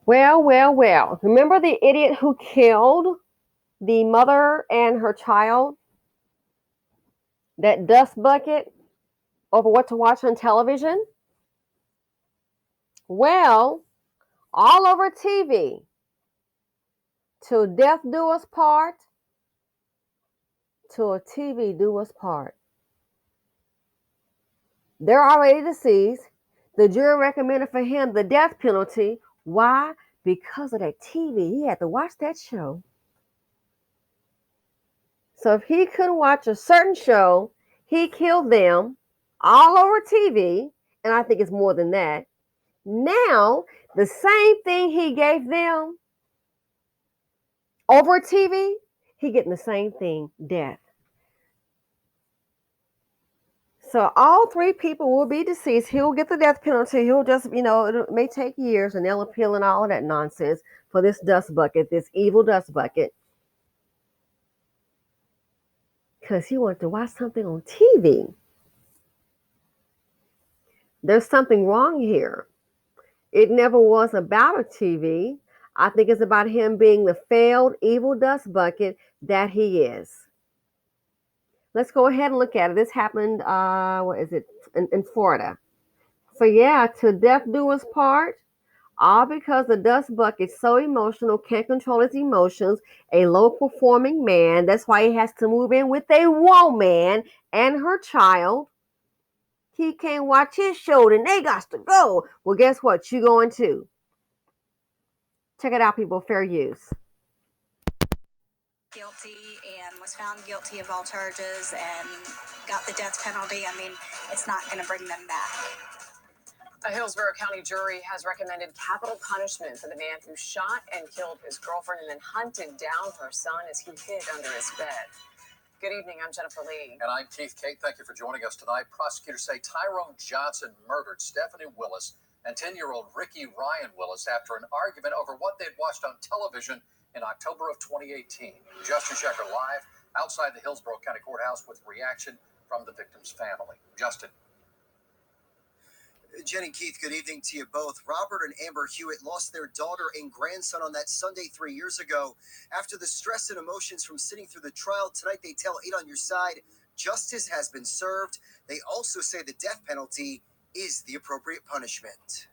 Well. Remember the idiot who killed the mother and her child? That dust bucket over what to watch on television? Well, all over TV, till death do us part, till a TV do us part. They're already deceased. The jury recommended for him the death penalty. Why? Because of that TV. He had to watch that show. So if he couldn't watch a certain show, he killed them all over TV. And I think it's more than that. Now, the same thing he gave them over TV, he getting the same thing, death. So all three people will be deceased. He'll get the death penalty. He'll just, it may take years and they'll appeal and all of that nonsense for this dust bucket, this evil dust bucket. Because he wanted to watch something on TV. There's something wrong here. It never was about a TV. I think it's about him being the failed evil dust bucket that he is. Let's go ahead and look at it. This happened, in Florida. So yeah, to death do us part, all because the dust bucket's so emotional, can't control his emotions, a low-performing man. That's why he has to move in with a woman and her child. He can't watch his show, then they got to go. Well, guess what? You going too. Check it out, people. Fair use. Guilty and was found guilty of all charges and got the death penalty. I mean, it's not going to bring them back. A Hillsborough County jury has recommended capital punishment for the man who shot and killed his girlfriend and then hunted down her son as he hid under his bed. Good evening, I'm Jennifer Lee. And I'm Keith Kate. Thank you for joining us tonight. Prosecutors say Tyrone Johnson murdered Stephanie Willis and 10-year-old Ricky Ryan Willis after an argument over what they'd watched on television in October of 2018. Justin Shecker live outside the Hillsborough County Courthouse with reaction from the victim's family. Justin. Jen and Keith, good evening to you both. Robert and Amber Hewitt lost their daughter and grandson on that Sunday 3 years ago. After the stress and emotions from sitting through the trial, tonight they tell 8 on Your Side justice has been served. They also say the death penalty is the appropriate punishment.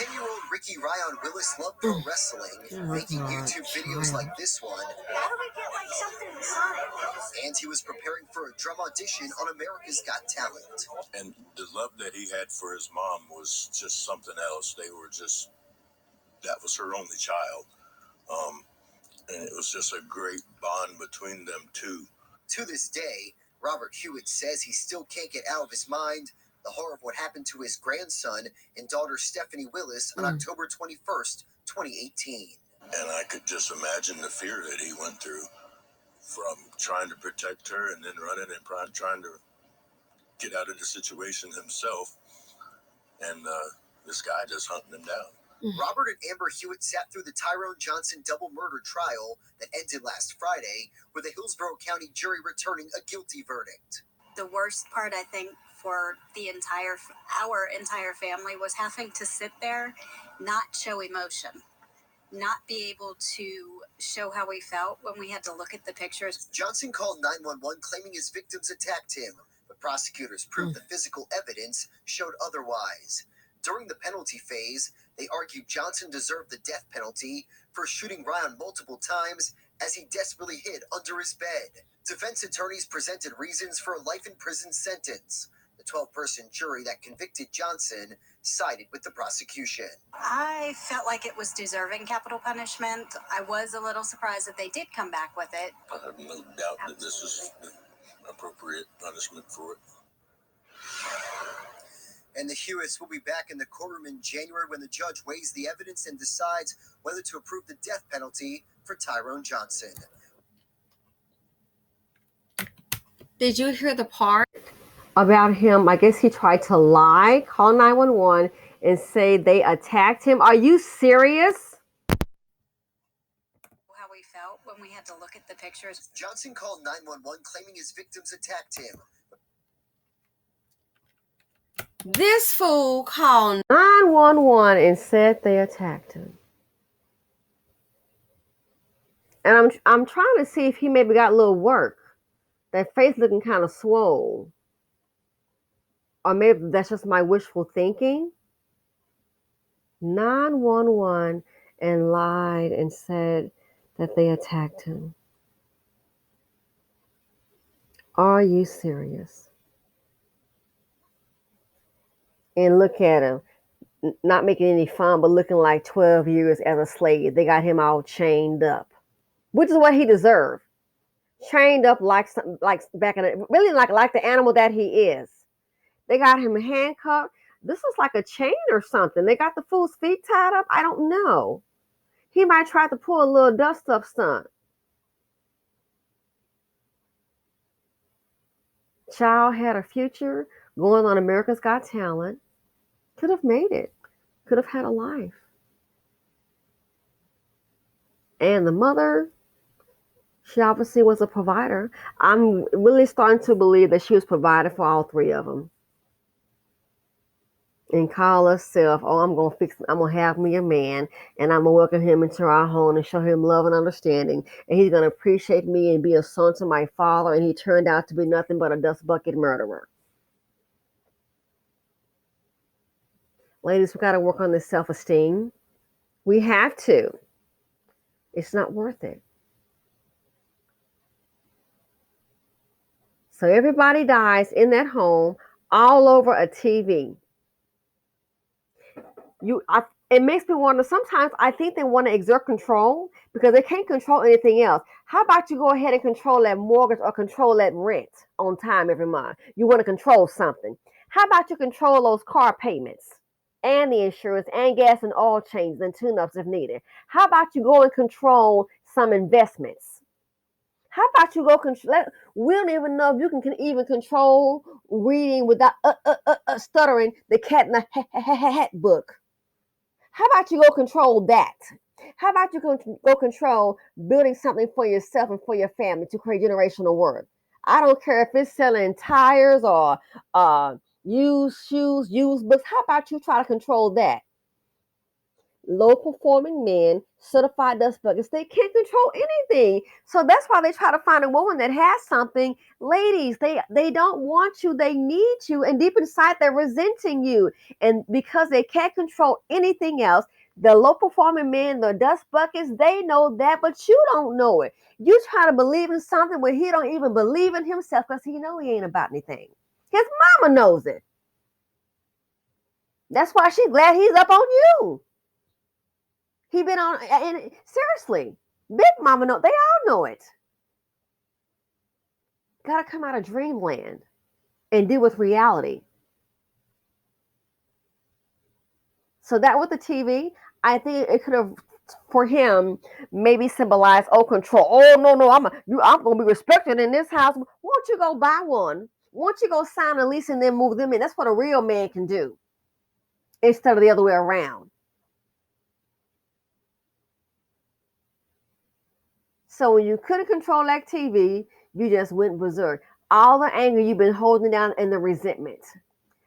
10-year-old Ricky Ryan Willis loved pro wrestling, making YouTube videos like this one. How do we get something inside? And he was preparing for a drum audition on America's Got Talent. And the love that he had for his mom was just something else. That was her only child. And it was just a great bond between them two. To this day, Robert Hewitt says he still can't get out of his mind the horror of what happened to his grandson and daughter Stephanie Willis on October 21st, 2018. And I could just imagine the fear that he went through from trying to protect her and then running and trying to get out of the situation himself. And this guy just hunting him down. Robert and Amber Hewitt sat through the Tyrone Johnson double murder trial that ended last Friday, with a Hillsborough County jury returning a guilty verdict. The worst part, I think, for our entire family was having to sit there, not show emotion, not be able to show how we felt when we had to look at the pictures. Johnson called 911 claiming his victims attacked him, but prosecutors proved the physical evidence showed otherwise. During the penalty phase, they argued Johnson deserved the death penalty for shooting Ryan multiple times as he desperately hid under his bed. Defense attorneys presented reasons for a life in prison sentence. The 12-person jury that convicted Johnson sided with the prosecution. I felt like it was deserving capital punishment. I was a little surprised that they did come back with it. I have no doubt that this is the appropriate punishment for it. And the Hewitts will be back in the courtroom in January when the judge weighs the evidence and decides whether to approve the death penalty for Tyrone Johnson. Did you hear the part about him? I guess he tried to lie, call 911, and say they attacked him. Are you serious? How we felt when we had to look at the pictures. Johnson called 911 claiming his victims attacked him. This fool called 911 and said they attacked him. And I'm trying to see if he maybe got a little work. That face looking kind of swole. Or maybe that's just my wishful thinking. 911 and lied and said that they attacked him. Are you serious? And look at him, not making any fun, but looking like 12 years as a slave. They got him all chained up, which is what he deserved. Chained up like back in the, really like the animal that he is. They got him handcuffed. This is like a chain or something. They got the fool's feet tied up. I don't know. He might try to pull a little dust up stunt. Child had a future going on America's Got Talent. Could have made it. Could have had a life. And the mother, she obviously was a provider. I'm really starting to believe that she was provided for all three of them. And call herself, oh, I'm gonna have me a man, and I'm gonna welcome him into our home and show him love and understanding. And he's gonna appreciate me and be a son to my father. And he turned out to be nothing but a dust bucket murderer. Ladies, we gotta work on this self-esteem. We have to. It's not worth it. So everybody dies in that home all over a TV. It makes me wonder, sometimes I think they want to exert control because they can't control anything else. How about you go ahead and control that mortgage or control that rent on time every month? You want to control something. How about you control those car payments and the insurance and gas and oil changes and tune-ups if needed? How about you go and control some investments? How about you go control? We don't even know if you can even control reading without stuttering the Cat in the Hat book. How about you go control that? How about you go control building something for yourself and for your family to create generational wealth? I don't care if it's selling tires or used shoes, used books. How about you try to control that? Low performing men, certified dust buckets, they can't control anything. So that's why they try to find a woman that has something. Ladies, they don't want you, they need you, and deep inside they're resenting you. And because they can't control anything else, the low performing men, the dust buckets, they know that, but you don't know it. You try to believe in something where he don't even believe in himself because he know he ain't about anything. His mama knows it. That's why she's glad he's up on you. He been on, and seriously, Big Mama know, they all know it. Gotta come out of dreamland and deal with reality. So that with the TV, I think it could have, for him, maybe symbolized, oh, control. Oh, no, I'm gonna be respected in this house. Won't you go buy one? Won't you go sign a lease and then move them in? That's what a real man can do, instead of the other way around. So when you couldn't control that TV, you just went berserk. All the anger you've been holding down and the resentment.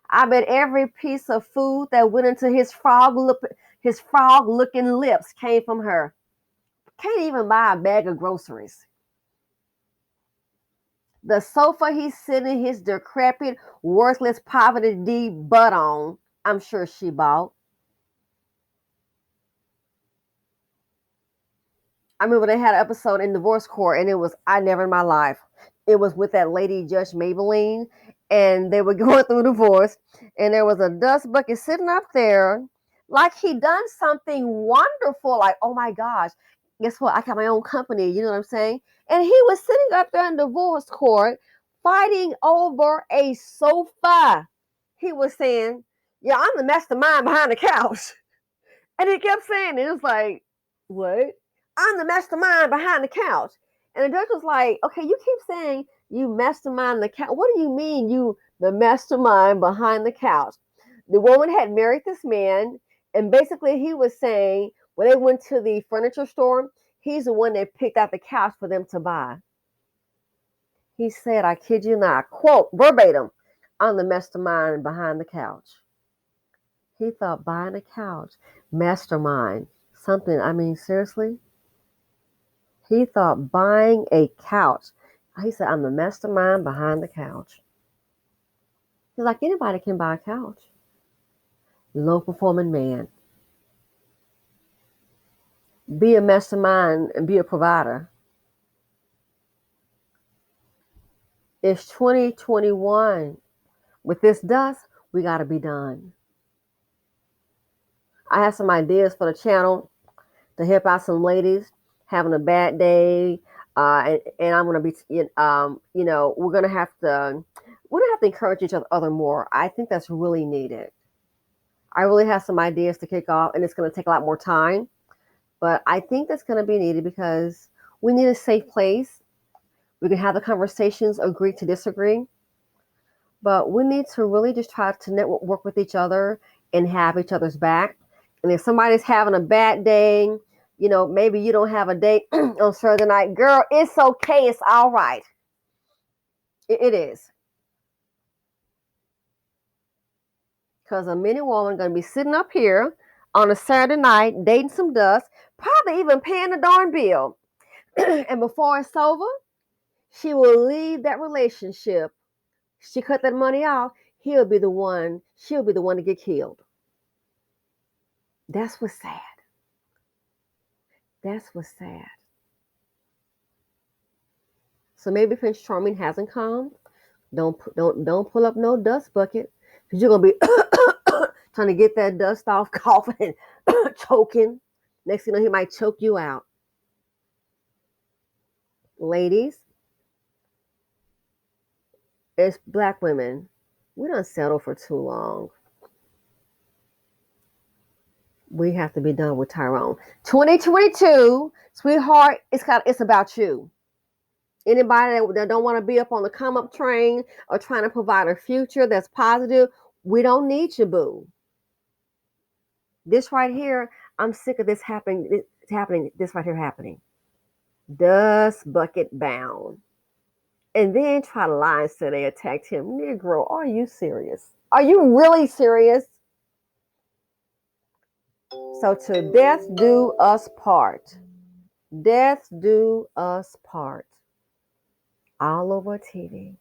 I bet every piece of food that went into his frog-looking lips came from her. Can't even buy a bag of groceries. The sofa he's sitting his decrepit, worthless, poverty butt on, I'm sure she bought. I remember they had an episode in divorce court, and it was I never in my life. It was with that lady Judge Maybelline, and they were going through divorce, and there was a dust bucket sitting up there, like he done something wonderful. Like, oh my gosh, guess what? I got my own company. You know what I'm saying? And he was sitting up there in divorce court, fighting over a sofa. He was saying, "Yeah, I'm the mastermind behind the couch," and he kept saying it. It was like, what? I'm the mastermind behind the couch. And the judge was like, okay, you keep saying you mastermind the couch. What do you mean you the mastermind behind the couch? The woman had married this man, and basically he was saying when they went to the furniture store, he's the one that picked out the couch for them to buy. He said, I kid you not, quote, verbatim, I'm the mastermind behind the couch. He thought buying a couch, mastermind, something, I mean, seriously? He thought buying a couch. He said, I'm the mastermind behind the couch. He's like, anybody can buy a couch. Low performing man. Be a mastermind and be a provider. It's 2021. With this dust, we got to be done. I have some ideas for the channel to help out some ladies having a bad day. And I'm going to be, we're going to have to encourage each other more. I think that's really needed. I really have some ideas to kick off, and it's going to take a lot more time. But I think that's going to be needed because we need a safe place. We can have the conversations, agree to disagree. But we need to really just try to network with each other and have each other's back. And if somebody's having a bad day, maybe you don't have a date on Saturday night, girl, it's okay. It's all right. It is. Because a man and woman are going to be sitting up here on a Saturday night, dating some dust, probably even paying the darn bill. And before it's over, she will leave that relationship. She cut that money off. She'll be the one to get killed. That's what's sad. That's what's sad. So maybe Prince Charming hasn't come. Don't pull up no dust bucket, because you're gonna be trying to get that dust off, coughing, choking. Next thing you know, he might choke you out. Ladies, as black women, we don't settle for too long. We have to be done with Tyrone. 2022, sweetheart, it's about you. Anybody that don't want to be up on the come up train or trying to provide a future that's positive, we don't need you, boo. This right here, I'm sick of this happening. This right here happening. Dust bucket bound. And then try to lie and say they attacked him. Negro, are you serious? Are you really serious? So to death do us part. Death do us part. All over TV.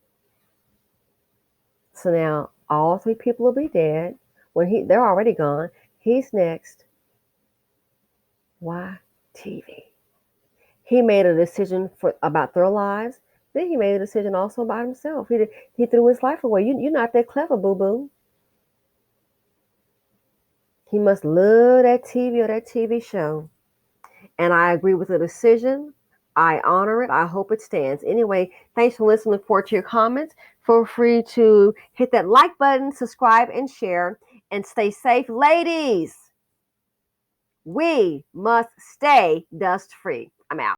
So now all three people will be dead. When they're already gone, he's next. Why TV? He made a decision about their lives. Then he made a decision also about himself. He threw his life away. You're not that clever, boo-boo. He must love that TV or that TV show. And I agree with the decision. I honor it. I hope it stands. Anyway, thanks for listening. Look forward to your comments. Feel free to hit that like button, subscribe, and share. And stay safe. Ladies, we must stay dust free. I'm out.